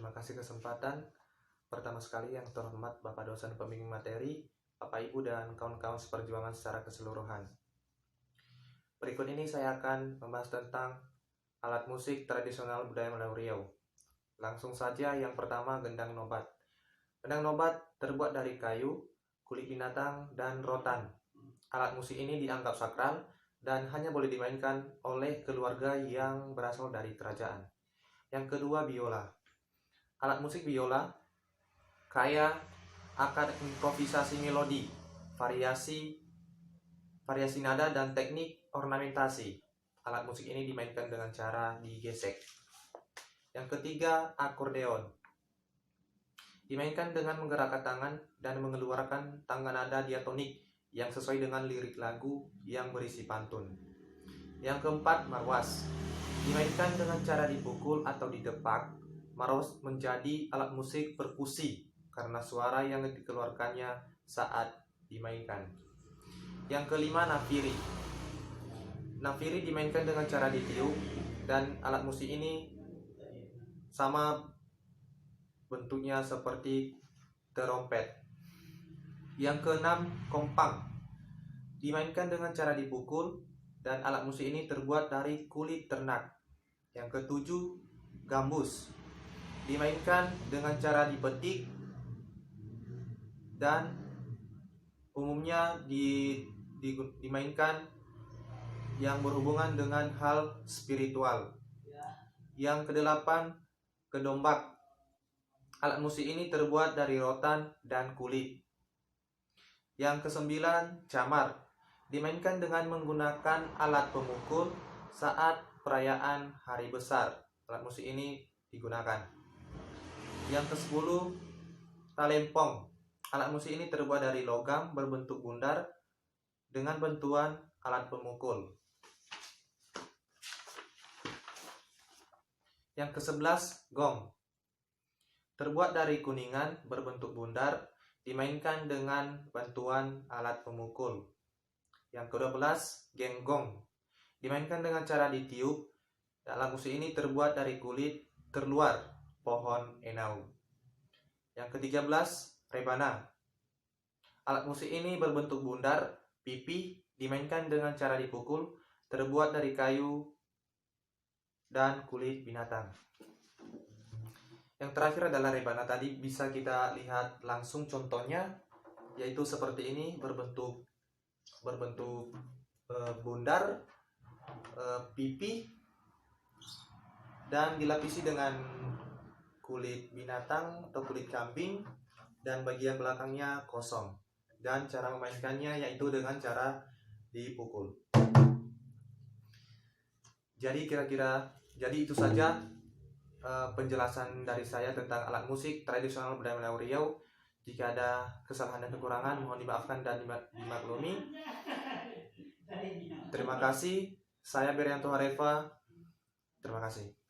Terima kasih kesempatan. Pertama sekali yang terhormat Bapak dosen pembimbing materi, Bapak Ibu dan kawan-kawan seperjuangan secara keseluruhan. Berikut ini saya akan membahas tentang alat musik tradisional budaya Melayu Riau. Langsung saja yang pertama, gendang nobat. Gendang nobat terbuat dari kayu, kulit binatang, dan rotan. Alat musik ini dianggap sakral dan hanya boleh dimainkan oleh keluarga yang berasal dari kerajaan. Yang kedua, biola. Alat musik biola kaya akan improvisasi melodi, variasi nada, dan teknik ornamentasi. Alat musik ini dimainkan dengan cara digesek. Yang ketiga, akordeon. Dimainkan dengan menggerakkan tangan dan mengeluarkan tangga nada diatonik yang sesuai dengan lirik lagu yang berisi pantun. Yang keempat, marwas. Dimainkan dengan cara dipukul atau didepak. Marwas menjadi alat musik perkusi karena suara yang dikeluarkannya saat dimainkan. Yang kelima, nafiri. Nafiri dimainkan dengan cara ditiup dan alat musik ini sama bentuknya seperti terompet. Yang keenam, kompang. Dimainkan dengan cara dipukul dan alat musik ini terbuat dari kulit ternak. Yang ketujuh, gambus. Dimainkan dengan cara dipetik dan umumnya dimainkan yang berhubungan dengan hal spiritual. Yang kedelapan, kedombak. Alat musik ini terbuat dari rotan dan kulit. Yang kesembilan, camar. Dimainkan dengan menggunakan alat pemukul saat perayaan hari besar. Alat musik ini digunakan. Yang kesepuluh, talempong. Alat musik ini terbuat dari logam berbentuk bundar dengan bantuan alat pemukul. Yang ke-11, gong. Terbuat dari kuningan berbentuk bundar, dimainkan dengan bantuan alat pemukul. Yang ke-12, genggong. Dimainkan dengan cara ditiup. Alat musik ini terbuat dari kulit terluar pohon enau. Yang ke-13, rebana. Alat musik ini berbentuk bundar, pipih, dimainkan dengan cara dipukul, terbuat dari kayu dan kulit binatang. Yang terakhir adalah rebana. Tadi bisa kita lihat langsung contohnya, yaitu seperti ini, berbentuk bundar, pipih, dan dilapisi dengan kulit binatang atau kulit kambing, dan bagian belakangnya kosong. Dan cara memainkannya yaitu dengan cara dipukul. Jadi itu saja penjelasan dari saya tentang alat musik tradisional budaya Melayu Riau. Jika ada kesalahan dan kekurangan, mohon dimaafkan dan dimaklumi. Terima kasih. Saya Berianto Harefa. Terima kasih.